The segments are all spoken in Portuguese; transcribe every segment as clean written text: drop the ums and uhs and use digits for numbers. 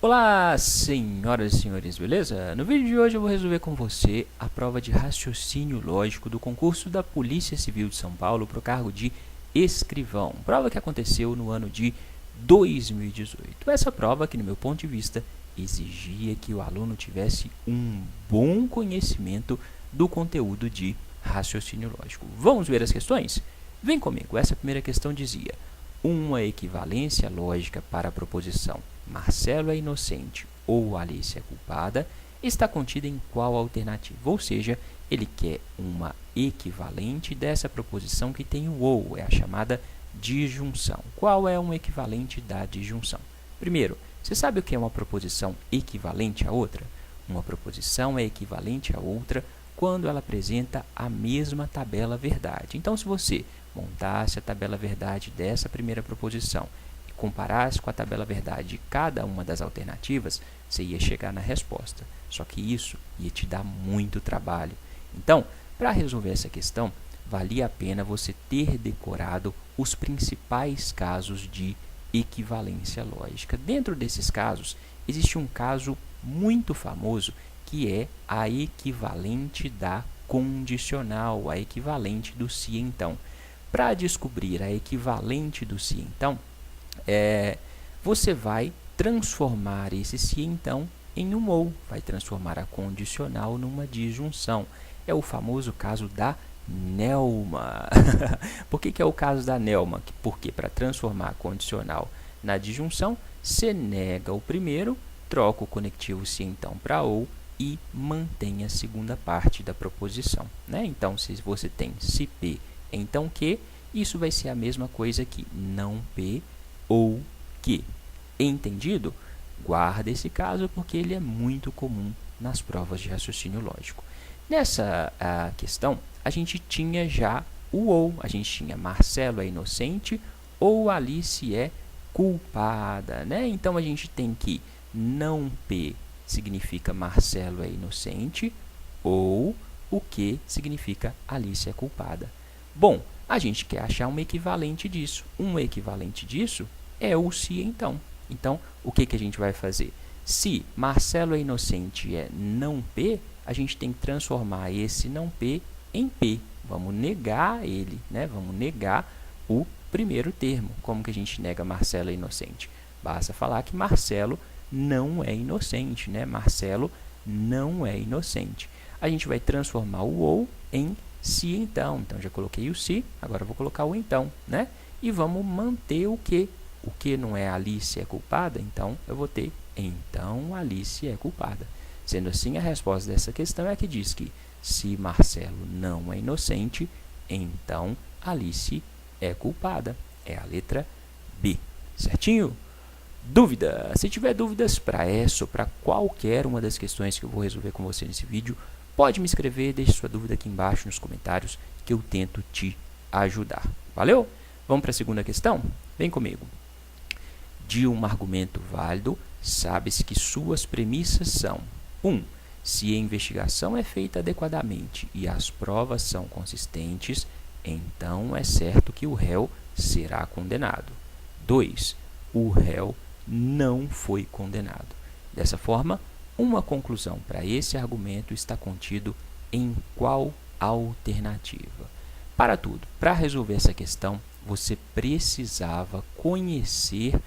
Olá, senhoras e senhores, beleza? No vídeo de hoje eu vou resolver com você a prova de raciocínio lógico do concurso da Polícia Civil de São Paulo para o cargo de escrivão. Prova que aconteceu no ano de 2018. Essa prova que, no meu ponto de vista, exigia que o aluno tivesse um bom conhecimento do conteúdo de raciocínio lógico. Vamos ver as questões? Vem comigo. Essa primeira questão dizia: uma equivalência lógica para a proposição Marcelo é inocente ou Alice é culpada está contida em qual alternativa? Ou seja, ele quer uma equivalente dessa proposição que tem o ou, é a chamada disjunção. Qual é um equivalente da disjunção? Primeiro, você sabe o que é uma proposição equivalente a outra? Uma proposição é equivalente a outra quando ela apresenta a mesma tabela verdade. Então, se você montasse a tabela verdade dessa primeira proposição e comparasse com a tabela verdade de cada uma das alternativas, você ia chegar na resposta. Só que isso ia te dar muito trabalho. Então, para resolver essa questão, valia a pena você ter decorado os principais casos de equivalência lógica. Dentro desses casos, existe um caso muito famoso que é a equivalente da condicional, a equivalente do se então. Para descobrir a equivalente do se então, você vai transformar esse se então em um ou, vai transformar a condicional numa disjunção. É o famoso caso da Nelma. Por que é o caso da Nelma? Porque para transformar a condicional na disjunção, você nega o primeiro, troca o conectivo se então para ou e mantém a segunda parte da proposição, né? Então, se você tem se P, então que, isso vai ser a mesma coisa que não P ou que. Entendido? Guarda esse caso porque ele é muito comum nas provas de raciocínio lógico. Nessa questão, a gente tinha já o ou, a gente tinha Marcelo é inocente ou Alice é culpada, né? Então, a gente tem que não P significa Marcelo é inocente ou o que significa Alice é culpada. Bom, a gente quer achar um equivalente disso. Um equivalente disso é o se então. Então, o que a gente vai fazer? Se Marcelo é inocente é não P, a gente tem que transformar esse não P em P. Vamos negar ele, né? Vamos negar o primeiro termo. Como que a gente nega Marcelo é inocente? Basta falar que Marcelo não é inocente, né? Marcelo não é inocente. A gente vai transformar o ou em se então. Então, já coloquei o se, agora eu vou colocar o então, né? E vamos manter o que? O que não é Alice é culpada, então eu vou ter então Alice é culpada. Sendo assim, a resposta dessa questão é a que diz que se Marcelo não é inocente, então Alice é culpada. É a letra B. Certinho? Dúvida? Se tiver dúvidas para essa ou para qualquer uma das questões que eu vou resolver com você nesse vídeo, pode me escrever, deixe sua dúvida aqui embaixo nos comentários que eu tento te ajudar. Valeu? Vamos para a segunda questão? Vem comigo. De um argumento válido, sabe-se que suas premissas são: 1. Se a investigação é feita adequadamente e as provas são consistentes, então é certo que o réu será condenado. 2. O réu não foi condenado. Dessa forma, uma conclusão para esse argumento está contido em qual alternativa? Para tudo, para resolver essa questão, você precisava conhecer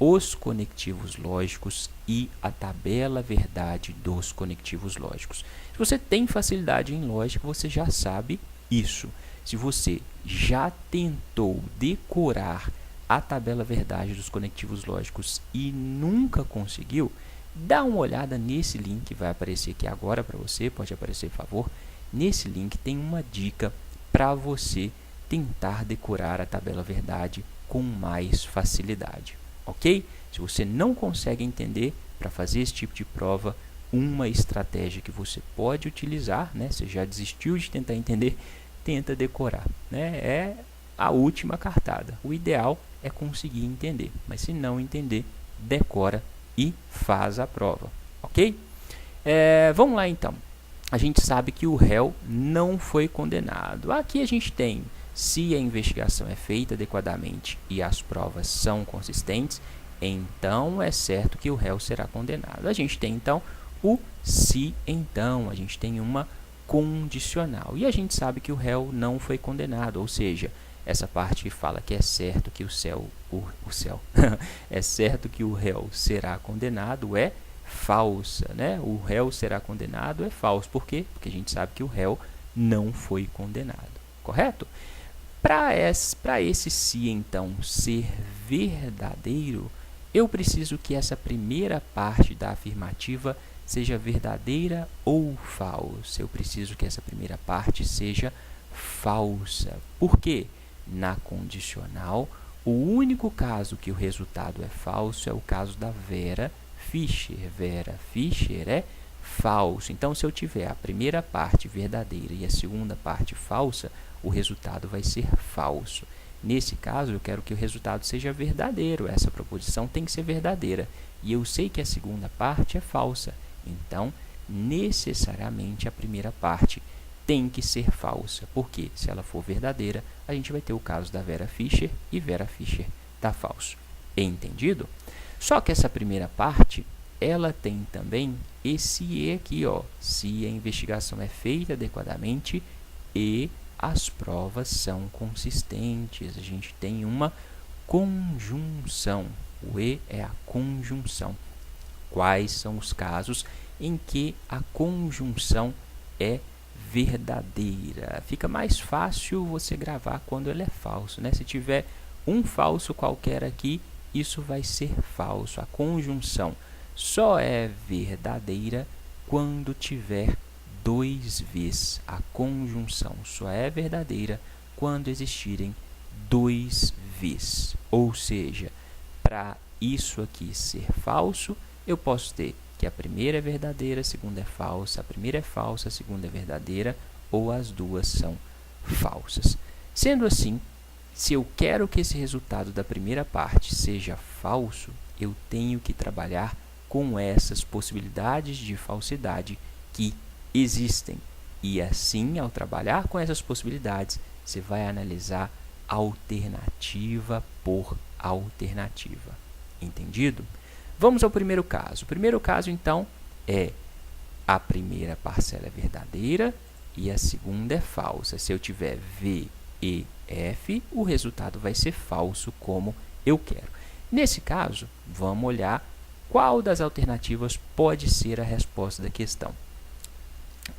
os conectivos lógicos e a tabela verdade dos conectivos lógicos. Se você tem facilidade em lógica, você já sabe isso. Se você já tentou decorar a tabela verdade dos conectivos lógicos e nunca conseguiu, dá uma olhada nesse link que vai aparecer aqui agora para você, pode aparecer, por favor. Nesse link tem uma dica para você tentar decorar a tabela verdade com mais facilidade, ok? Se você não consegue entender, para fazer esse tipo de prova, uma estratégia que você pode utilizar, né? Você já desistiu de tentar entender, tenta decorar, né? É a última cartada. O ideal é conseguir entender, mas se não entender, decora e faz a prova, ok? Vamos lá então. A gente sabe que o réu não foi condenado. Aqui a gente tem: se a investigação é feita adequadamente e as provas são consistentes, então é certo que o réu será condenado. A gente tem, então, o se então, a gente tem uma condicional. E a gente sabe que o réu não foi condenado, ou seja, essa parte que fala que é certo que é certo que o réu será condenado é falsa, né? O réu será condenado é falso. Por quê? Porque a gente sabe que o réu não foi condenado, correto? Para esse se, então, ser verdadeiro, eu preciso que essa primeira parte da afirmativa seja verdadeira ou falsa. Eu preciso que essa primeira parte seja falsa. Por quê? Na condicional, o único caso que o resultado é falso é o caso da Vera Fischer. Vera Fischer é falso. Então, se eu tiver a primeira parte verdadeira e a segunda parte falsa, o resultado vai ser falso. Nesse caso, eu quero que o resultado seja verdadeiro. Essa proposição tem que ser verdadeira. E eu sei que a segunda parte é falsa. Então, necessariamente, a primeira parte tem que ser falsa. Porque, se ela for verdadeira, a gente vai ter o caso da Vera Fischer e Vera Fischer está falso. Entendido? Só que essa primeira parte, ela tem também esse e aqui, ó, se a investigação é feita adequadamente e as provas são consistentes. A gente tem uma conjunção. O e é a conjunção. Quais são os casos em que a conjunção é verdadeira? Fica mais fácil você gravar quando ele é falso, né? Se tiver um falso qualquer aqui, isso vai ser falso. A conjunção só é verdadeira quando tiver dois V's. A conjunção só é verdadeira quando existirem dois V's. Ou seja, para isso aqui ser falso, eu posso ter que a primeira é verdadeira, a segunda é falsa, a primeira é falsa, a segunda é verdadeira, ou as duas são falsas. Sendo assim, se eu quero que esse resultado da primeira parte seja falso, eu tenho que trabalhar com essas possibilidades de falsidade que existem. E assim, ao trabalhar com essas possibilidades, você vai analisar alternativa por alternativa. Entendido? Vamos ao primeiro caso. O primeiro caso, então, é a primeira parcela é verdadeira e a segunda é falsa. Se eu tiver V e F, o resultado vai ser falso, como eu quero. Nesse caso, vamos olhar qual das alternativas pode ser a resposta da questão.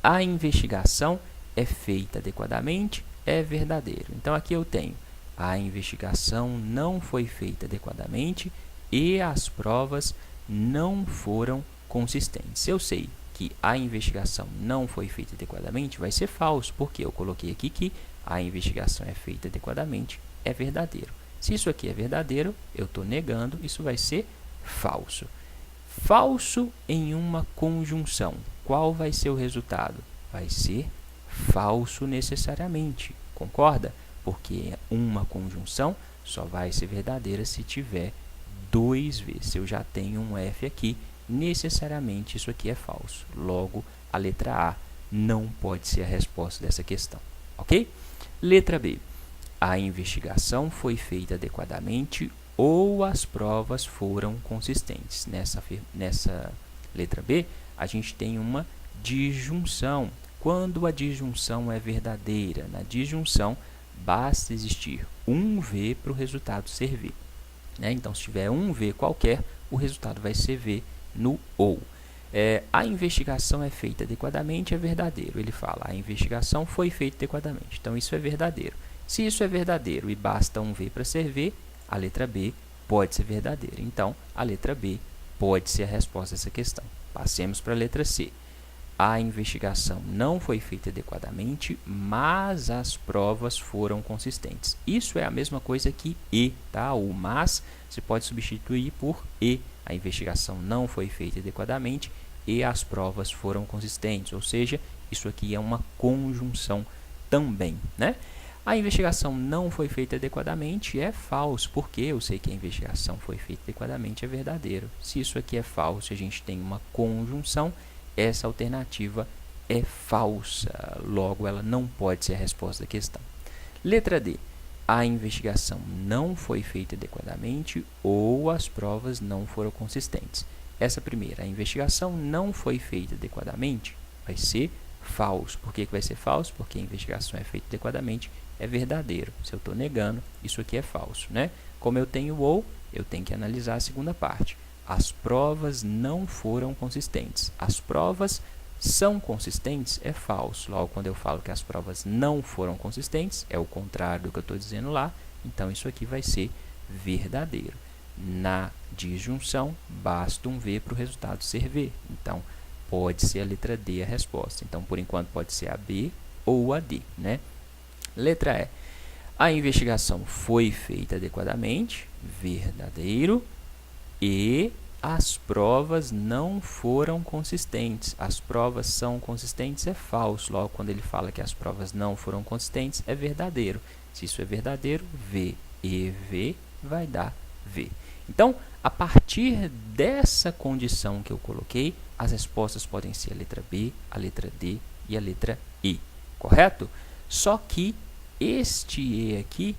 A investigação é feita adequadamente, é verdadeiro. Então, aqui eu tenho a investigação não foi feita adequadamente e as provas não foram consistentes. Eu sei que a investigação não foi feita adequadamente, vai ser falso, porque eu coloquei aqui que a investigação é feita adequadamente, é verdadeiro. Se isso aqui é verdadeiro, eu estou negando, isso vai ser falso. Falso em uma conjunção. Qual vai ser o resultado? Vai ser falso necessariamente. Concorda? Porque uma conjunção só vai ser verdadeira se tiver dois V's. Se eu já tenho um F aqui, necessariamente isso aqui é falso. Logo, a letra A não pode ser a resposta dessa questão. Ok? Letra B. A investigação foi feita adequadamente ou as provas foram consistentes. Nessa letra B, a gente tem uma disjunção. Quando a disjunção é verdadeira, na disjunção, basta existir um V para o resultado ser V. Então, se tiver um V qualquer, o resultado vai ser V no ou. A investigação é feita adequadamente, é verdadeiro. Ele fala, a investigação foi feita adequadamente. Então, isso é verdadeiro. Se isso é verdadeiro e basta um V para ser V, a letra B pode ser verdadeira. Então, a letra B pode ser a resposta dessa questão. Passemos para a letra C. A investigação não foi feita adequadamente, mas as provas foram consistentes. Isso é a mesma coisa que e, tá? O mas você pode substituir por e. A investigação não foi feita adequadamente e as provas foram consistentes. Ou seja, isso aqui é uma conjunção também, né? A investigação não foi feita adequadamente é falso, porque eu sei que a investigação foi feita adequadamente é verdadeiro. Se isso aqui é falso, a gente tem uma conjunção, essa alternativa é falsa, logo ela não pode ser a resposta da questão. Letra D. a investigação não foi feita adequadamente ou as provas não foram consistentes. Essa primeira, a investigação não foi feita adequadamente, vai ser falso. Por que vai ser falso? Porque a investigação é feita adequadamente, é verdadeiro. Se eu estou negando, isso aqui é falso, né? Como eu tenho ou, eu tenho que analisar a segunda parte. As provas não foram consistentes. As provas são consistentes, é falso. Logo, quando eu falo que as provas não foram consistentes, é o contrário do que eu estou dizendo lá. Então, isso aqui vai ser verdadeiro. Na disjunção, basta um V para o resultado ser V. Então, pode ser a letra D a resposta. Então, por enquanto, pode ser a B ou a D, né? Letra E. A investigação foi feita adequadamente, verdadeiro. E as provas não foram consistentes. As provas são consistentes, é falso. Logo, quando ele fala que as provas não foram consistentes, é verdadeiro. Se isso é verdadeiro, V e V vai dar V. Então, a partir dessa condição que eu coloquei, as respostas podem ser a letra B, a letra D e a letra E, correto? Só que este E aqui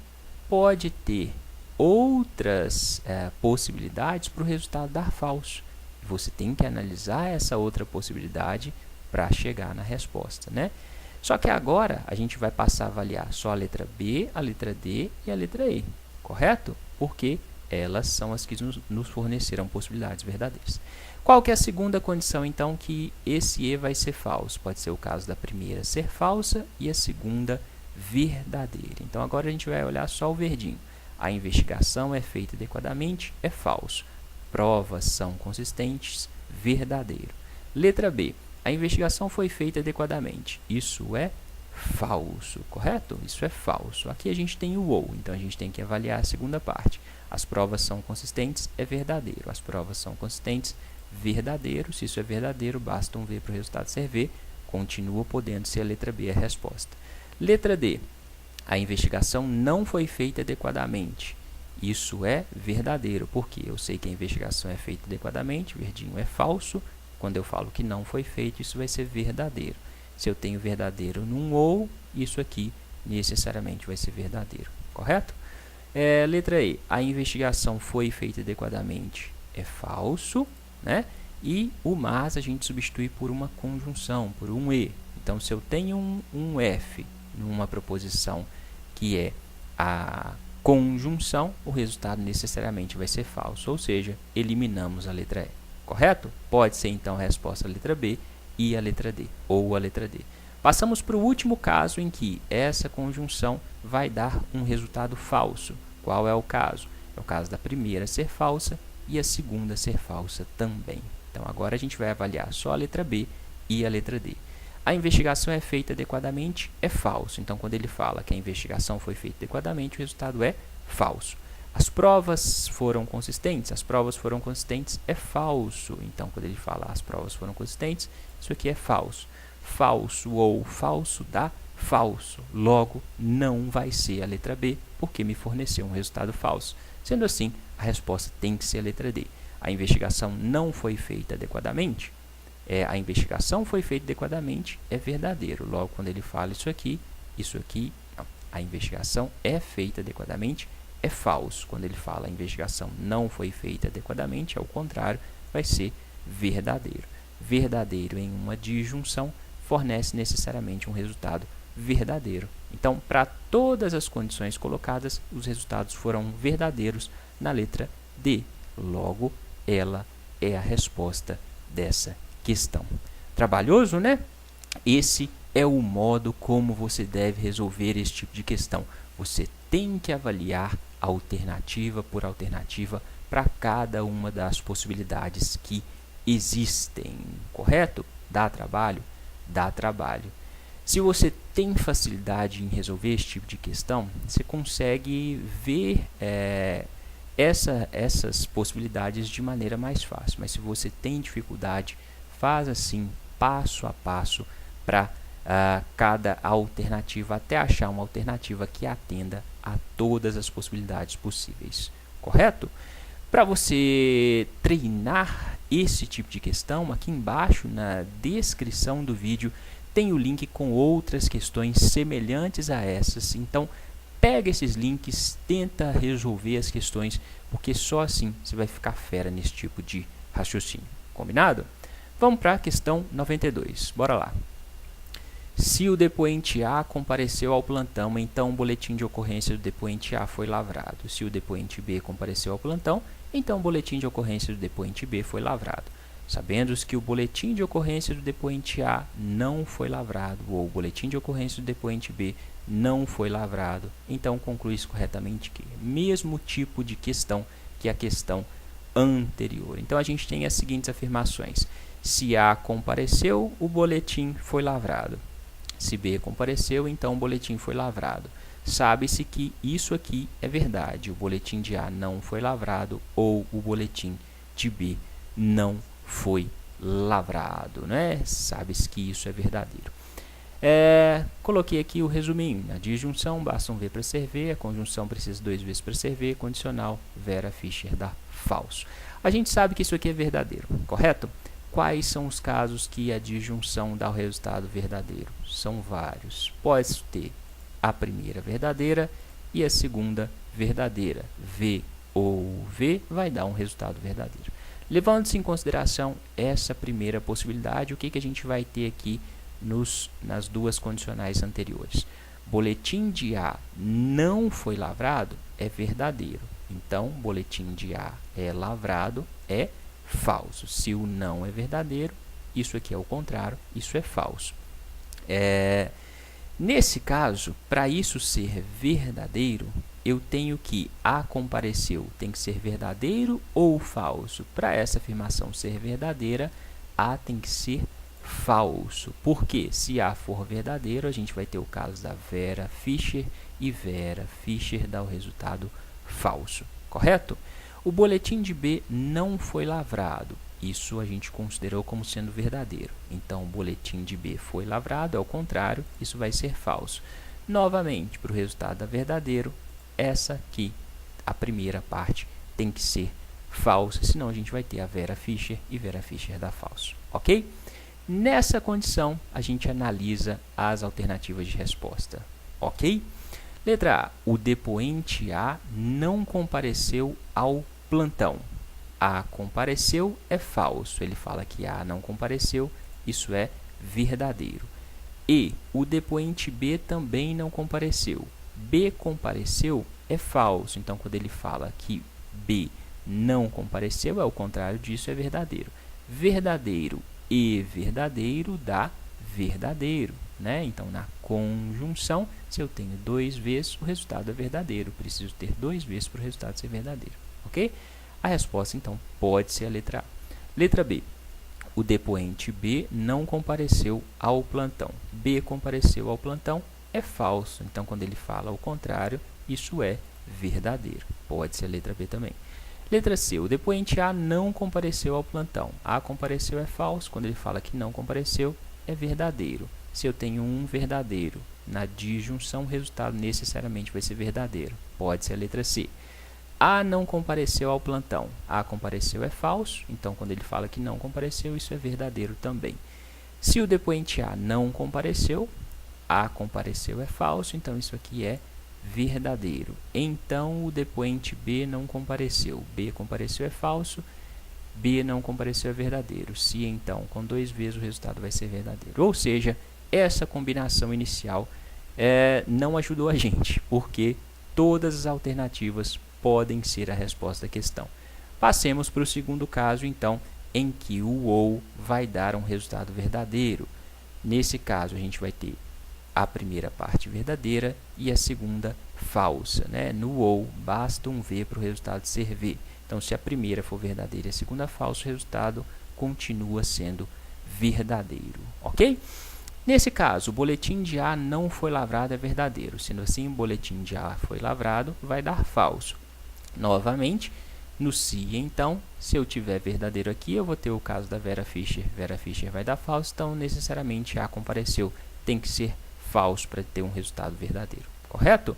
pode ter outras possibilidades para o resultado dar falso. Você tem que analisar essa outra possibilidade para chegar na resposta, né? Só que agora a gente vai passar a avaliar só a letra B, a letra D e a letra E, correto? Porque elas são as que nos fornecerão possibilidades verdadeiras. Qual que é a segunda condição, então, que esse E vai ser falso? Pode ser o caso da primeira ser falsa e a segunda verdadeira. Então, agora a gente vai olhar só o verdinho. A investigação é feita adequadamente, é falso. Provas são consistentes, verdadeiro. Letra B. A investigação foi feita adequadamente. Isso é falso, correto? Isso é falso. Aqui a gente tem o ou, então a gente tem que avaliar a segunda parte. As provas são consistentes, é verdadeiro. As provas são consistentes, verdadeiro. Se isso é verdadeiro, basta um V para o resultado ser V. Continua podendo ser a letra B a resposta. Letra D. A investigação não foi feita adequadamente. Isso é verdadeiro, porque eu sei que a investigação é feita adequadamente, verdinho é falso. Quando eu falo que não foi feito, isso vai ser verdadeiro. Se eu tenho verdadeiro num ou, isso aqui necessariamente vai ser verdadeiro, correto? Letra E. A investigação foi feita adequadamente, é falso, né? E o mas a gente substitui por uma conjunção, por um E. Então, se eu tenho um F numa proposição que é a conjunção, o resultado necessariamente vai ser falso, ou seja, eliminamos a letra E, correto? Pode ser então a resposta a letra B e a letra D, ou a letra D. Passamos para o último caso em que essa conjunção vai dar um resultado falso. Qual é o caso? É o caso da primeira ser falsa e a segunda ser falsa também. Então, agora a gente vai avaliar só a letra B e a letra D. A investigação é feita adequadamente, é falso. Então, quando ele fala que a investigação foi feita adequadamente, o resultado é falso. As provas foram consistentes? As provas foram consistentes, é falso. Então, quando ele fala as provas foram consistentes, isso aqui é falso. Falso ou falso dá falso. Logo, não vai ser a letra B, porque me forneceu um resultado falso. Sendo assim, a resposta tem que ser a letra D. A investigação não foi feita adequadamente? A investigação foi feita adequadamente, é verdadeiro. Logo, quando ele fala isso aqui, não. A investigação é feita adequadamente, é falso. Quando ele fala a investigação não foi feita adequadamente, ao contrário, vai ser verdadeiro. Verdadeiro em uma disjunção fornece necessariamente um resultado verdadeiro. Então, para todas as condições colocadas, os resultados foram verdadeiros na letra D. Logo, ela é a resposta dessa questão. Trabalhoso, né? Esse é o modo como você deve resolver esse tipo de questão. Você tem que avaliar alternativa por alternativa para cada uma das possibilidades que existem, correto? Dá trabalho? Dá trabalho. Se você tem facilidade em resolver esse tipo de questão, você consegue ver essas possibilidades de maneira mais fácil. Mas se você tem dificuldade, faz assim, passo a passo, para cada alternativa, até achar uma alternativa que atenda a todas as possibilidades possíveis, correto? Para você treinar esse tipo de questão, aqui embaixo na descrição do vídeo tem o link com outras questões semelhantes a essas. Então, Pega esses links, tenta resolver as questões, porque só assim você vai ficar fera nesse tipo de raciocínio. Combinado? Vamos para a questão 92. Bora lá. Se o depoente A compareceu ao plantão, então o boletim de ocorrência do depoente A foi lavrado. Se o depoente B compareceu ao plantão, então o boletim de ocorrência do depoente B foi lavrado. Sabendo-se que o boletim de ocorrência do depoente A não foi lavrado, ou o boletim de ocorrência do depoente B não foi lavrado, então conclui-se corretamente que mesmo tipo de questão que a questão anterior. Então a gente tem as seguintes afirmações: se A compareceu, o boletim foi lavrado. Se B compareceu, então o boletim foi lavrado. Sabe-se que isso aqui é verdade, o boletim de A não foi lavrado ou o boletim de B não foi lavrado, né? Sabe-se que isso é verdadeiro. Coloquei aqui o resuminho. A disjunção basta um V para ser V, a conjunção precisa 2 vezes para ser V, condicional Vera Fischer dá falso. A gente sabe que isso aqui é verdadeiro, correto? Quais são os casos que a disjunção dá o resultado verdadeiro? São vários. Pode ter a primeira verdadeira e a segunda verdadeira. V ou V vai dar um resultado verdadeiro. Levando-se em consideração essa primeira possibilidade, o que a gente vai ter aqui nas duas condicionais anteriores? Boletim de A não foi lavrado é verdadeiro. Então, boletim de A é lavrado é falso. Se o não é verdadeiro, isso aqui é o contrário, isso é falso. Nesse caso, para isso ser verdadeiro, eu tenho que A compareceu tem que ser verdadeiro ou falso? Para essa afirmação ser verdadeira, A tem que ser falso. Porque se A for verdadeiro, a gente vai ter o caso da Vera Fischer e Vera Fischer dá o resultado falso, correto? O boletim de B não foi lavrado. Isso a gente considerou como sendo verdadeiro. Então, o boletim de B foi lavrado, ao contrário, isso vai ser falso. Novamente, para o resultado da verdadeiro, essa aqui, a primeira parte, tem que ser falsa, senão a gente vai ter a Vera Fischer e Vera Fischer dá falso, ok? Nessa condição, a gente analisa as alternativas de resposta, ok? Letra A, o depoente A não compareceu ao plantão. A compareceu é falso, ele fala que A não compareceu, isso é verdadeiro. E o depoente B também não compareceu. B compareceu é falso, então quando ele fala que B não compareceu, é o contrário disso, é verdadeiro. Verdadeiro e verdadeiro dá verdadeiro, né? Então, na conjunção, se eu tenho 2 vezes, o resultado é verdadeiro. Preciso ter 2 vezes para o resultado ser verdadeiro, ok? A resposta, então, pode ser a letra A. Letra B. O depoente B não compareceu ao plantão. B compareceu ao plantão é falso. Então, quando ele fala o contrário, isso é verdadeiro. Pode ser a letra B também. Letra C. O depoente A não compareceu ao plantão. A compareceu é falso. Quando ele fala que não compareceu, é verdadeiro. Se eu tenho um verdadeiro na disjunção, o resultado necessariamente vai ser verdadeiro. Pode ser a letra C. A não compareceu ao plantão. A compareceu é falso. Então, quando ele fala que não compareceu, isso é verdadeiro também. Se o depoente A não compareceu, A compareceu é falso. Então, isso aqui é verdadeiro. Então, o depoente B não compareceu. B compareceu é falso. B não compareceu é verdadeiro. Se, então, com 2 vezes, o resultado vai ser verdadeiro. Ou seja, essa combinação inicial não ajudou a gente, porque todas as alternativas podem ser a resposta da questão. Passemos para o segundo caso, então, em que o ou vai dar um resultado verdadeiro. Nesse caso, a gente vai ter a primeira parte verdadeira e a segunda falsa, né? No ou, basta um V para o resultado ser V. Então, se a primeira for verdadeira e a segunda falsa, o resultado continua sendo verdadeiro, ok? Nesse caso, o boletim de A não foi lavrado é verdadeiro. Sendo assim, o boletim de A foi lavrado, vai dar falso. Novamente, no se, então, se eu tiver verdadeiro aqui, eu vou ter o caso da Vera Fischer. Vera Fischer vai dar falso, então, necessariamente, A compareceu. Tem que ser falso para ter um resultado verdadeiro, correto?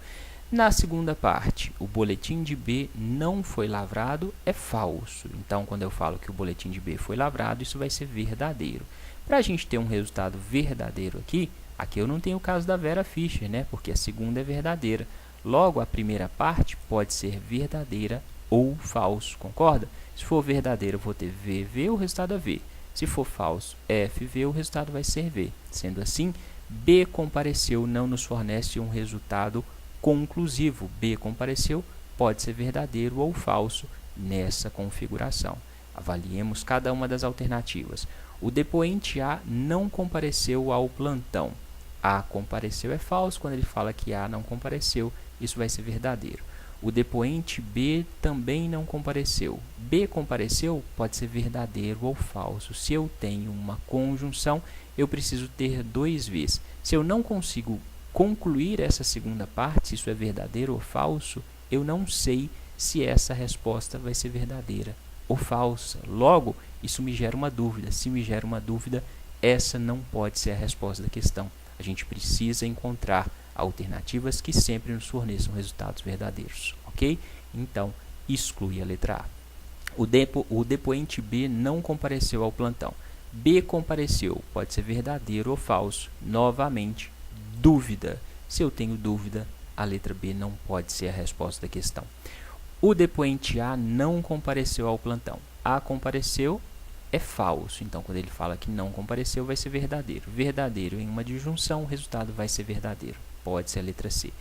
Na segunda parte, o boletim de B não foi lavrado é falso. Então, quando eu falo que o boletim de B foi lavrado, isso vai ser verdadeiro. Para a gente ter um resultado verdadeiro aqui eu não tenho o caso da Vera Fischer, né? Porque a segunda é verdadeira. Logo, a primeira parte pode ser verdadeira ou falso, concorda? Se for verdadeiro, eu vou ter VV, o resultado é V. Se for falso, FV, o resultado vai ser V. Sendo assim, B compareceu não nos fornece um resultado conclusivo. B compareceu pode ser verdadeiro ou falso nessa configuração. Avaliemos cada uma das alternativas. O depoente A não compareceu ao plantão. A compareceu é falso, quando ele fala que A não compareceu, isso vai ser verdadeiro. O depoente B também não compareceu. B compareceu pode ser verdadeiro ou falso. Se eu tenho uma conjunção, eu preciso ter dois V's. Se eu não consigo concluir essa segunda parte, se isso é verdadeiro ou falso, eu não sei se essa resposta vai ser verdadeira ou falsa. Logo, isso me gera uma dúvida. Se me gera uma dúvida, essa não pode ser a resposta da questão. A gente precisa encontrar alternativas que sempre nos forneçam resultados verdadeiros, ok? Então, exclui a letra A. O depoente B não compareceu ao plantão. B compareceu, pode ser verdadeiro ou falso. Novamente, dúvida. Se eu tenho dúvida, a letra B não pode ser a resposta da questão. O depoente A não compareceu ao plantão. A compareceu é falso. Então, quando ele fala que não compareceu, vai ser verdadeiro. Verdadeiro em uma disjunção, o resultado vai ser verdadeiro. Pode ser a letra C.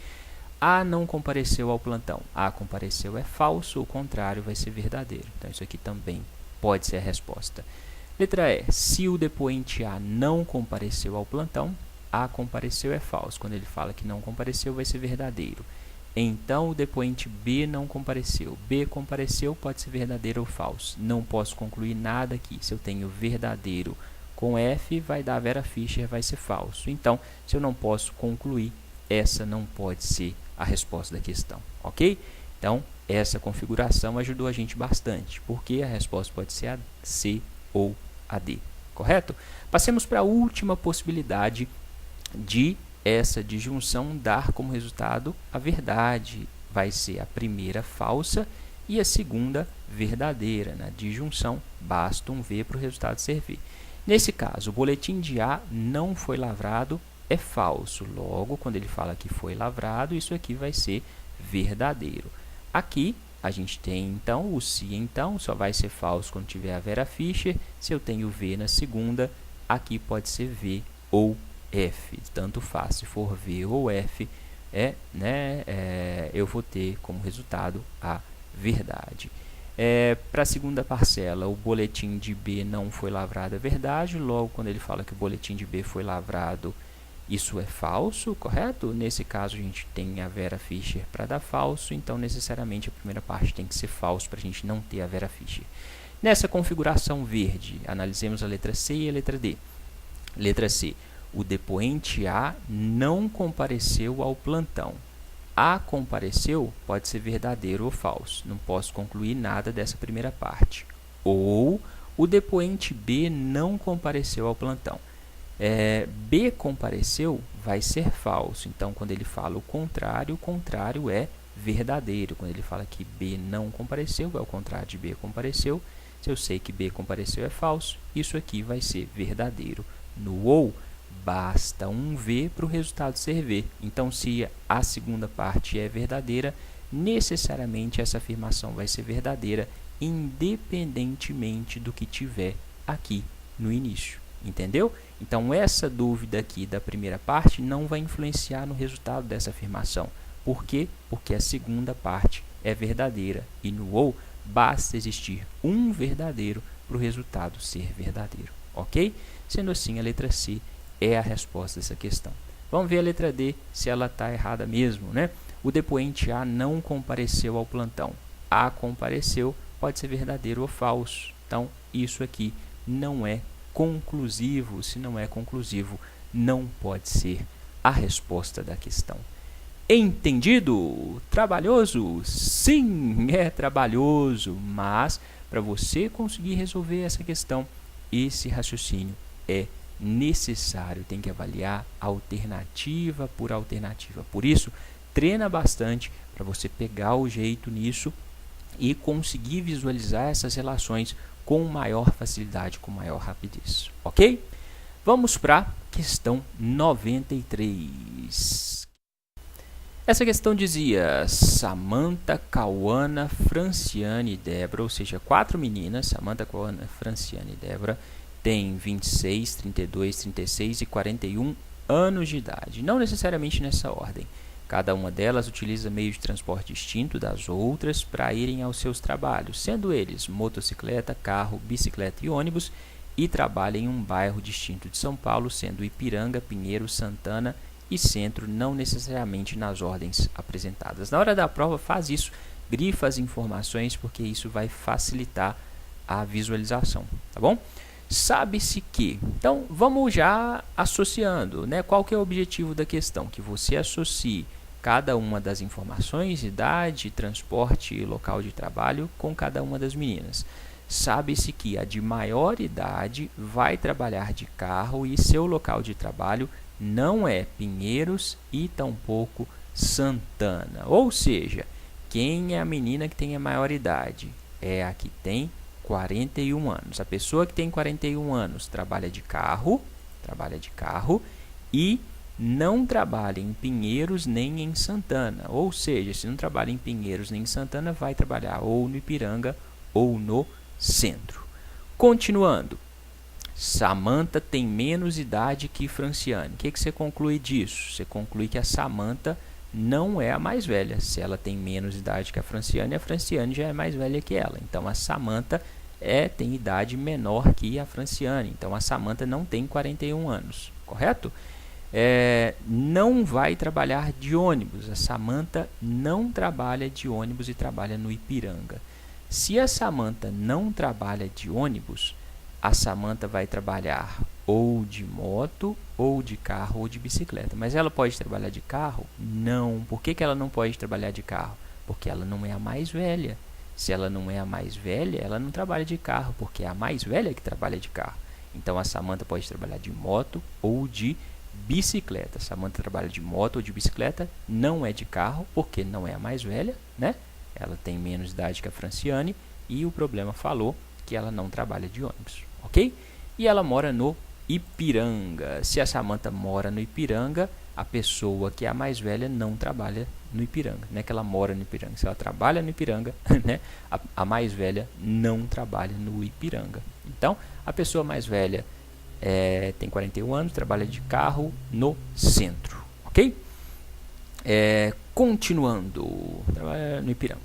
A não compareceu ao plantão. A compareceu é falso, o contrário vai ser verdadeiro. Então, isso aqui também pode ser a resposta. Letra E. Se o depoente A não compareceu ao plantão, A compareceu é falso. Quando ele fala que não compareceu, vai ser verdadeiro. Então, o depoente B não compareceu. B compareceu pode ser verdadeiro ou falso. Não posso concluir nada aqui. Se eu tenho verdadeiro com F, vai dar Vera Fischer, vai ser falso. Então, se eu não posso concluir, essa não pode ser a resposta da questão, ok? Então, essa configuração ajudou a gente bastante, porque a resposta pode ser a C ou a D, correto? Passemos para a última possibilidade de essa disjunção dar como resultado a verdade. Vai ser a primeira falsa e a segunda verdadeira. Na disjunção, basta um V para o resultado ser V. Nesse caso, o boletim de A não foi lavrado é falso. Logo, quando ele fala que foi lavrado, isso aqui vai ser verdadeiro. Aqui, a gente tem, então, o se, então, só vai ser falso quando tiver a Vera Fischer. Se eu tenho V na segunda, aqui pode ser V ou F. Tanto faz, se for V ou F, eu vou ter como resultado a verdade. Para a segunda parcela, o boletim de B não foi lavrado é verdade. Logo, quando ele fala que o boletim de B foi lavrado, isso é falso, correto? Nesse caso, a gente tem a Vera Fischer para dar falso, então necessariamente a primeira parte tem que ser falso para a gente não ter a Vera Fischer. Nessa configuração verde, analisemos a letra C e a letra D. Letra C, o depoente A não compareceu ao plantão. A compareceu pode ser verdadeiro ou falso. Não posso concluir nada dessa primeira parte. Ou o depoente B não compareceu ao plantão. B compareceu vai ser falso. Então, quando ele fala o contrário é verdadeiro. Quando ele fala que B não compareceu, é o contrário de B compareceu. Se eu sei que B compareceu é falso, isso aqui vai ser verdadeiro. No ou, basta um V para o resultado ser V. Então, se a segunda parte é verdadeira, necessariamente essa afirmação vai ser verdadeira, independentemente do que tiver aqui no início. Entendeu? Então, essa dúvida aqui da primeira parte não vai influenciar no resultado dessa afirmação. Por quê? Porque a segunda parte é verdadeira. E no ou, basta existir um verdadeiro para o resultado ser verdadeiro. Ok? Sendo assim, a letra C é a resposta dessa questão. Vamos ver a letra D, se ela está errada mesmo, né? O depoente A não compareceu ao plantão. A compareceu pode ser verdadeiro ou falso. Então, isso aqui não é conclusivo. Se não é conclusivo, não pode ser a resposta da questão. Entendido? Trabalhoso? Sim, é trabalhoso, mas para você conseguir resolver essa questão, esse raciocínio é necessário. Tem que avaliar alternativa por alternativa. Por isso, treina bastante para você pegar o jeito nisso e conseguir visualizar essas relações com maior facilidade, com maior rapidez. Ok? Vamos para a questão 93. Essa questão dizia Samantha, Cauana, Franciane e Débora, ou seja, 4 meninas, Samantha, Cauana, Franciane e Débora, têm 26, 32, 36 e 41 anos de idade, não necessariamente nessa ordem. Cada uma delas utiliza meio de transporte distinto das outras para irem aos seus trabalhos, sendo eles motocicleta, carro, bicicleta e ônibus, e trabalha em um bairro distinto de São Paulo, sendo Ipiranga, Pinheiros, Santana e Centro, não necessariamente nas ordens apresentadas. Na hora da prova, faz isso, grifa as informações, porque isso vai facilitar a visualização, tá bom? Sabe-se que, então vamos já associando, né? Qual que é o objetivo da questão? Que você associe cada uma das informações, idade, transporte e local de trabalho com cada uma das meninas. Sabe-se que a de maior idade vai trabalhar de carro e seu local de trabalho não é Pinheiros e tampouco Santana. Ou seja, quem é a menina que tem a maior idade? É a que tem 41 anos. A pessoa que tem 41 anos trabalha de carro e não trabalha em Pinheiros nem em Santana. Ou seja, se não trabalha em Pinheiros nem em Santana, vai trabalhar ou no Ipiranga ou no Centro. Continuando. Samantha tem menos idade que Franciane. O que você conclui disso? Você conclui que a Samantha não é a mais velha. Se ela tem menos idade que a Franciane já é mais velha que ela. Então, a Samantha tem idade menor que a Franciane. Então, a Samantha não tem 41 anos, correto? Não vai trabalhar de ônibus. A Samantha não trabalha de ônibus e trabalha no Ipiranga. Se a Samantha não trabalha de ônibus, a Samantha vai trabalhar ou de moto, ou de carro, ou de bicicleta. Mas ela pode trabalhar de carro? Não. Por que ela não pode trabalhar de carro? Porque ela não é a mais velha. Se ela não é a mais velha, ela não trabalha de carro, porque é a mais velha que trabalha de carro. Então, a Samantha pode trabalhar de moto ou de bicicleta. A Samantha trabalha de moto ou de bicicleta, não é de carro, porque não é a mais velha, né? Ela tem menos idade que a Franciane e o problema falou que ela não trabalha de ônibus, ok? E ela mora no Ipiranga. Se a Samantha mora no Ipiranga, a pessoa que é a mais velha não trabalha no Ipiranga, não é que ela mora no Ipiranga. Se ela trabalha no Ipiranga, né, a mais velha não trabalha no Ipiranga. Então, a pessoa mais velha tem 41 anos, trabalha de carro no Centro, ok? Continuando, trabalha no Ipiranga.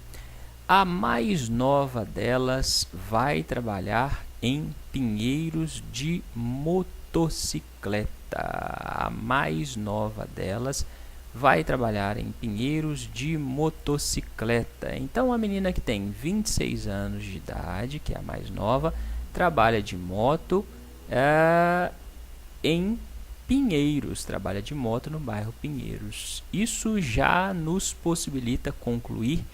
A mais nova delas vai trabalhar em Pinheiros de motocicleta. A mais nova delas vai trabalhar em Pinheiros de motocicleta. Então, a menina que tem 26 anos de idade, que é a mais nova, trabalha de moto em Pinheiros, trabalha de moto no bairro Pinheiros. Isso já nos possibilita concluir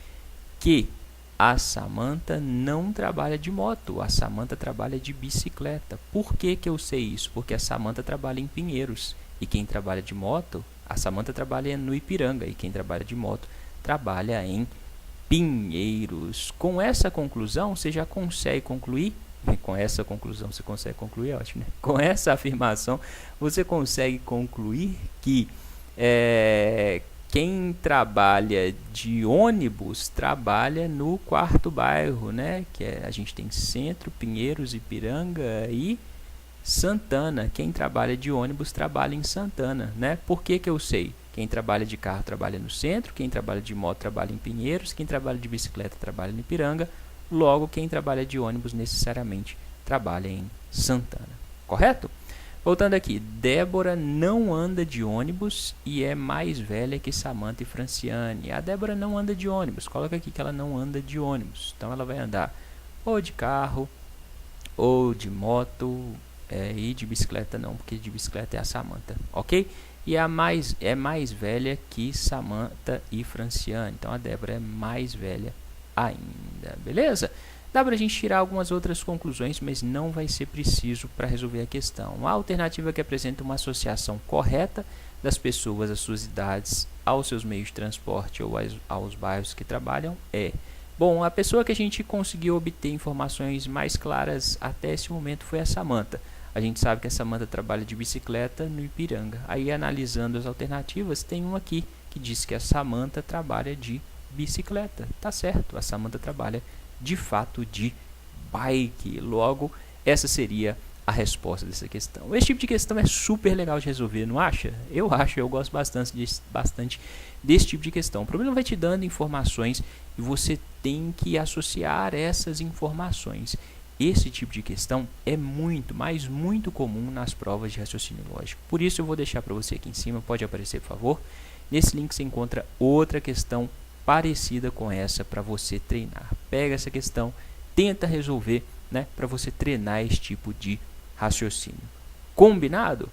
que a Samantha não trabalha de moto, a Samantha trabalha de bicicleta. Por que eu sei isso? Porque a Samantha trabalha em Pinheiros e quem trabalha de moto, a Samantha trabalha no Ipiranga e quem trabalha de moto trabalha em Pinheiros. Com essa conclusão, você já consegue concluir. Com essa conclusão você consegue concluir, ótimo, né? Com essa afirmação você consegue concluir que quem trabalha de ônibus trabalha no quarto bairro, né? Que a gente tem Centro, Pinheiros, Ipiranga e Santana. Quem trabalha de ônibus trabalha em Santana, né? Por que eu sei? Quem trabalha de carro trabalha no Centro, quem trabalha de moto trabalha em Pinheiros, quem trabalha de bicicleta trabalha no Ipiranga. Logo, quem trabalha de ônibus necessariamente trabalha em Santana, correto? Voltando aqui, Débora não anda de ônibus e é mais velha que Samantha e Franciane. A Débora não anda de ônibus, coloca aqui que ela não anda de ônibus. Então, ela vai andar ou de carro, ou de moto, e de bicicleta não, porque de bicicleta é a Samantha, ok? E é mais velha que Samantha e Franciane. Então, a Débora é mais velha ainda, beleza? Dá para a gente tirar algumas outras conclusões, mas não vai ser preciso para resolver a questão. A alternativa que apresenta uma associação correta das pessoas às suas idades, aos seus meios de transporte ou aos bairros que trabalham bom, a pessoa que a gente conseguiu obter informações mais claras até esse momento foi a Samantha. A gente sabe que a Samantha trabalha de bicicleta no Ipiranga. Aí, analisando as alternativas, tem uma aqui que diz que a Samantha trabalha de bicicleta. Tá certo, a Samantha trabalha de fato de bike. Logo, essa seria a resposta dessa questão. Esse tipo de questão é super legal de resolver, não acha? Eu acho, eu gosto bastante desse tipo de questão. O problema vai te dando informações e você tem que associar essas informações. Esse tipo de questão é muito, mas muito comum nas provas de raciocínio lógico. Por isso eu vou deixar para você aqui em cima, pode aparecer por favor. Nesse link você encontra outra questão parecida com essa para você treinar. Pega essa questão, tenta resolver, né, para você treinar esse tipo de raciocínio. Combinado?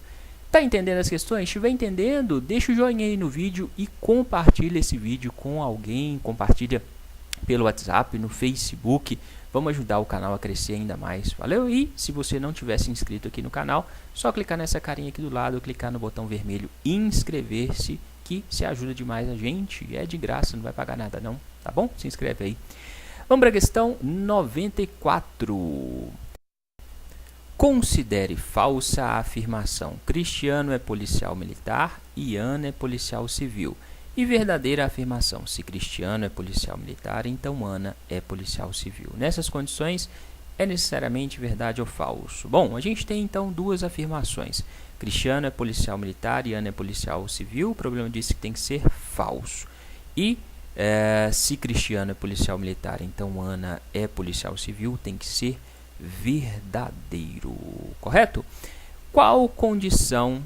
Tá entendendo as questões? Se estiver entendendo, deixa o joinha aí no vídeo e compartilha esse vídeo com alguém, compartilha pelo WhatsApp, no Facebook. Vamos ajudar o canal a crescer ainda mais. Valeu? E se você não tivesse inscrito aqui no canal, só clicar nessa carinha aqui do lado, clicar no botão vermelho inscrever-se, que se ajuda demais a gente. É de graça, não vai pagar nada não, tá bom? Se inscreve aí. Vamos para a questão 94. Considere falsa a afirmação: Cristiano é policial militar e Ana é policial civil. E verdadeira a afirmação: se Cristiano é policial militar, então Ana é policial civil. Nessas condições, é necessariamente verdade ou falso? Bom, a gente tem então duas afirmações. Cristiano é policial militar e Ana é policial civil. O problema diz que tem que ser falso. E se Cristiano é policial militar, então Ana é policial civil, tem que ser verdadeiro, correto? Qual condição,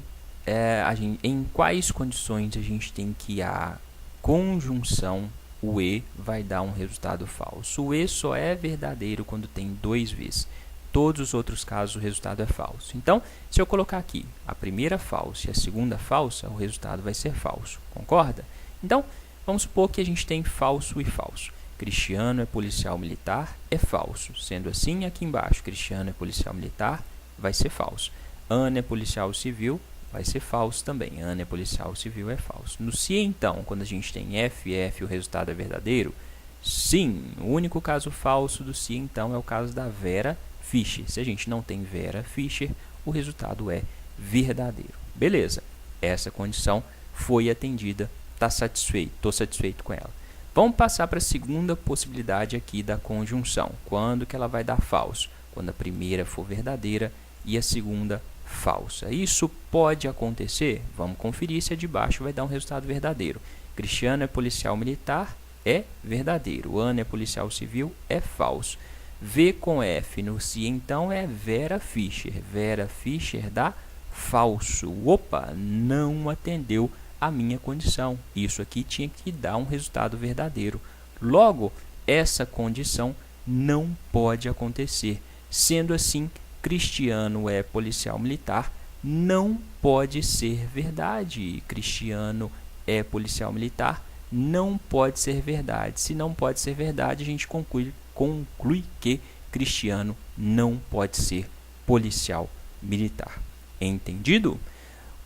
em quais condições a gente tem que a conjunção o e vai dar um resultado falso? O e só é verdadeiro quando tem dois v's. Todos os outros casos o resultado é falso. Então, se eu colocar aqui a primeira falsa e a segunda falsa, o resultado vai ser falso, concorda? Então, vamos supor que a gente tem falso e falso. Cristiano é policial militar, é falso. Sendo assim, aqui embaixo, Cristiano é policial militar, vai ser falso. Ana é policial civil, vai ser falso também. Ana é policial civil, é falso. No se, então, quando a gente tem F, o resultado é verdadeiro? Sim. O único caso falso do se, então, é o caso da Vera Fischer. Se a gente não tem Vera Fischer, o resultado é verdadeiro. Beleza. Essa condição foi atendida. Está satisfeito? Estou satisfeito com ela. Vamos passar para a segunda possibilidade aqui da conjunção. Quando que ela vai dar falso? Quando a primeira for verdadeira e a segunda falsa. Isso pode acontecer? Vamos conferir se a de baixo vai dar um resultado verdadeiro. Cristiano é policial militar, é verdadeiro. Ana é policial civil, é falso. V com F no se, então, é Vera Fischer. Vera Fischer dá falso. Opa, não atendeu a minha condição. Isso aqui tinha que dar um resultado verdadeiro. Logo, essa condição não pode acontecer. Sendo assim, Cristiano é policial militar, não pode ser verdade. Cristiano é policial militar, não pode ser verdade. Se não pode ser verdade, a gente conclui que Cristiano não pode ser policial militar. Entendido?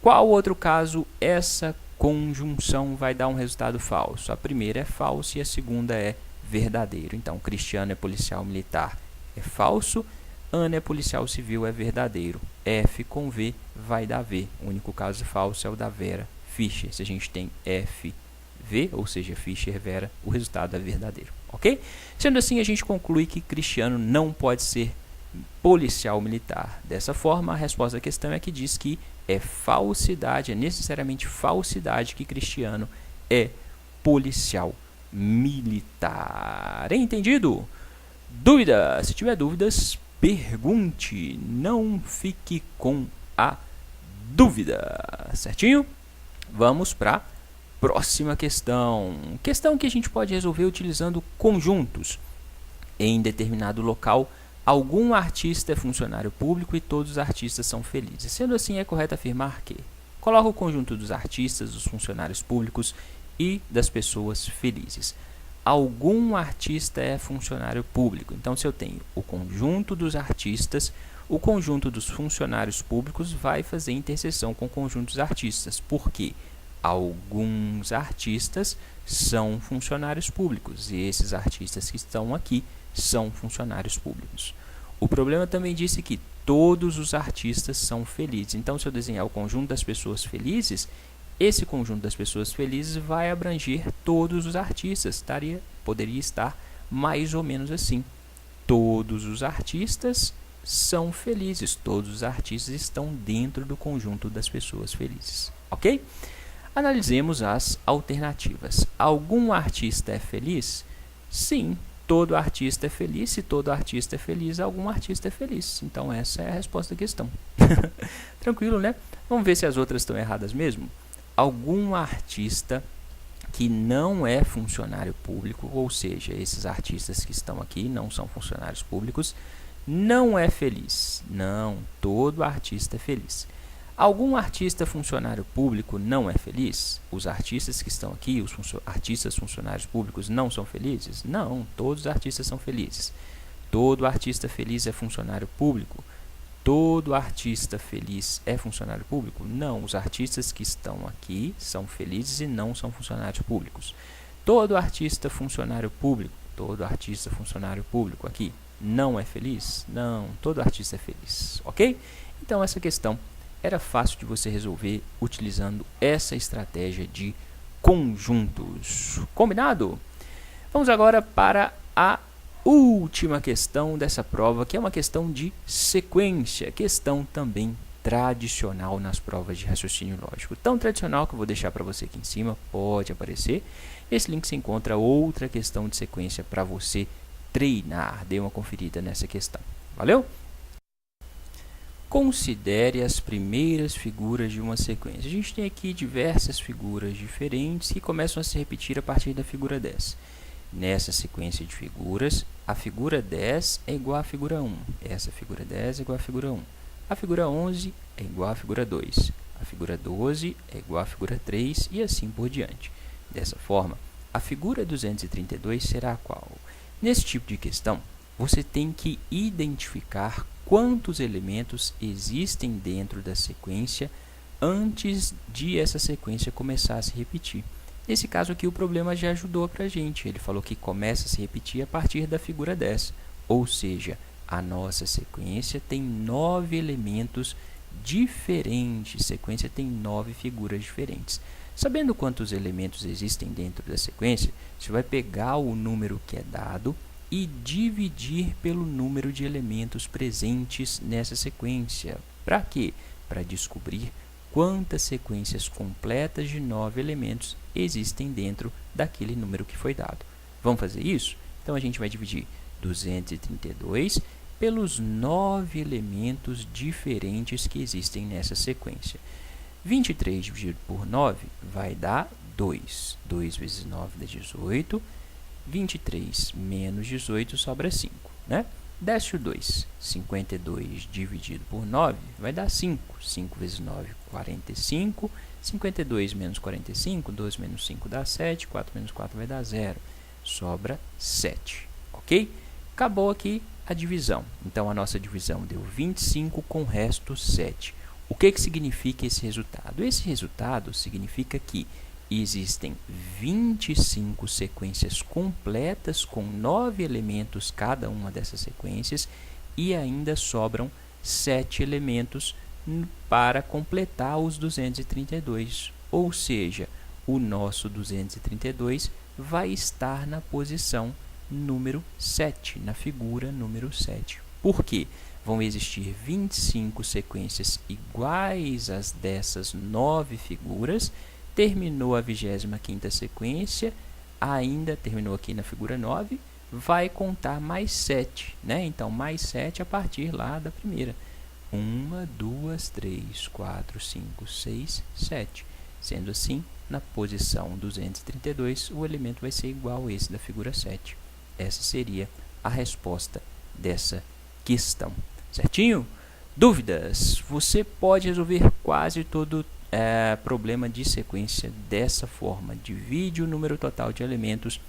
Qual outro caso essa conjunção vai dar um resultado falso? A primeira é falso e a segunda é verdadeiro. Então, Cristiano é policial militar, é falso. Ana é policial civil, é verdadeiro. F com V vai dar V. O único caso falso é o da Vera Fischer. Se a gente tem F, V, ou seja, Fischer, Vera, o resultado é verdadeiro. Ok? Sendo assim, a gente conclui que Cristiano não pode ser policial militar. Dessa forma, a resposta da questão é que diz que é falsidade, é necessariamente falsidade que Cristiano é policial militar. Entendido? Dúvida? Se tiver dúvidas, pergunte. Não fique com a dúvida. Certinho? Vamos para a próxima questão. Questão que a gente pode resolver utilizando conjuntos. Em determinado local, algum artista é funcionário público e todos os artistas são felizes. Sendo assim, é correto afirmar que coloca o conjunto dos artistas, dos funcionários públicos e das pessoas felizes. Algum artista é funcionário público. Então, se eu tenho o conjunto dos artistas, o conjunto dos funcionários públicos vai fazer interseção com o conjunto dos artistas. Por quê? Alguns artistas são funcionários públicos e esses artistas que estão aqui são funcionários públicos. O problema também disse que todos os artistas são felizes. Então, se eu desenhar o conjunto das pessoas felizes, esse conjunto das pessoas felizes vai abranger todos os artistas. Poderia estar mais ou menos assim. Todos os artistas são felizes. Todos os artistas estão dentro do conjunto das pessoas felizes. Ok? Analisemos as alternativas. Algum artista é feliz? Sim, todo artista é feliz. Se todo artista é feliz, algum artista é feliz. Então, essa é a resposta da questão. Tranquilo, né? Vamos ver se as outras estão erradas mesmo. Algum artista que não é funcionário público, ou seja, esses artistas que estão aqui não são funcionários públicos, não é feliz. Não, todo artista é feliz. Algum artista funcionário público não é feliz? Os artistas que estão aqui, os artistas funcionários públicos não são felizes? Não, todos os artistas são felizes. Todo artista feliz é funcionário público? Todo artista feliz é funcionário público? Não, os artistas que estão aqui são felizes e não são funcionários públicos. Todo artista funcionário público aqui não é feliz? Não, todo artista é feliz, ok? Então, essa questão era fácil de você resolver utilizando essa estratégia de conjuntos. Combinado? Vamos agora para a última questão dessa prova, que é uma questão de sequência, questão também tradicional nas provas de raciocínio lógico. Tão tradicional que eu vou deixar para você aqui em cima, pode aparecer. Nesse link você encontra outra questão de sequência para você treinar. Dê uma conferida nessa questão. Valeu? Considere as primeiras figuras de uma sequência. A gente tem aqui diversas figuras diferentes que começam a se repetir a partir da figura 10. Nessa sequência de figuras, a figura 10 é igual à figura 1. Essa figura 10 é igual à figura 1. A figura 11 é igual à figura 2. A figura 12 é igual à figura 3 e assim por diante. Dessa forma, a figura 232 será qual? Nesse tipo de questão, você tem que identificar quantos elementos existem dentro da sequência antes de essa sequência começar a se repetir. Nesse caso aqui, o problema já ajudou para a gente. Ele falou que começa a se repetir a partir da figura 10. Ou seja, a nossa sequência tem 9 elementos diferentes. A sequência tem 9 figuras diferentes. Sabendo quantos elementos existem dentro da sequência, você vai pegar o número que é dado e dividir pelo número de elementos presentes nessa sequência. Para quê? Para descobrir quantas sequências completas de 9 elementos existem dentro daquele número que foi dado. Vamos fazer isso? Então, a gente vai dividir 232 pelos 9 elementos diferentes que existem nessa sequência. 23 dividido por 9 vai dar 2. 2 vezes 9 dá 18. 23 menos 18 sobra 5, né? Desce o 2. 52 dividido por 9 vai dar 5. 5 vezes 9, 45. 52 menos 45, 12 menos 5 dá 7. 4 menos 4 vai dar 0. Sobra 7, ok? Acabou aqui a divisão. Então, a nossa divisão deu 25 com o resto 7. O que significa esse resultado? Esse resultado significa que existem 25 sequências completas com 9 elementos cada uma dessas sequências e ainda sobram 7 elementos para completar os 232. Ou seja, o nosso 232 vai estar na posição número 7, na figura número 7. Por quê? Vão existir 25 sequências iguais às dessas 9 figuras. Terminou a 25ª sequência, ainda terminou aqui na figura 9, vai contar mais 7, né? Então, mais 7 a partir lá da primeira. 1, 2, 3, 4, 5, 6, 7. Sendo assim, na posição 232, o elemento vai ser igual a esse da figura 7. Essa seria a resposta dessa questão. Certinho? Dúvidas? Você pode resolver quase todo problema de sequência dessa forma. Divide o número total de elementos,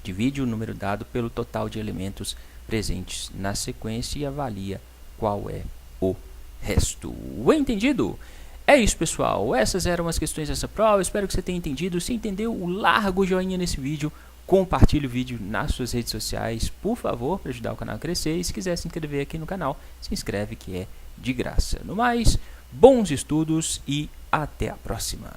divide o número dado pelo total de elementos presentes na sequência e avalia qual é o resto. Entendido? É isso, pessoal. Essas eram as questões dessa prova. Espero que você tenha entendido. Se entendeu, larga o joinha nesse vídeo. Compartilhe o vídeo nas suas redes sociais, por favor, para ajudar o canal a crescer. E se quiser se inscrever aqui no canal, se inscreve que é de graça. No mais, bons estudos e até a próxima!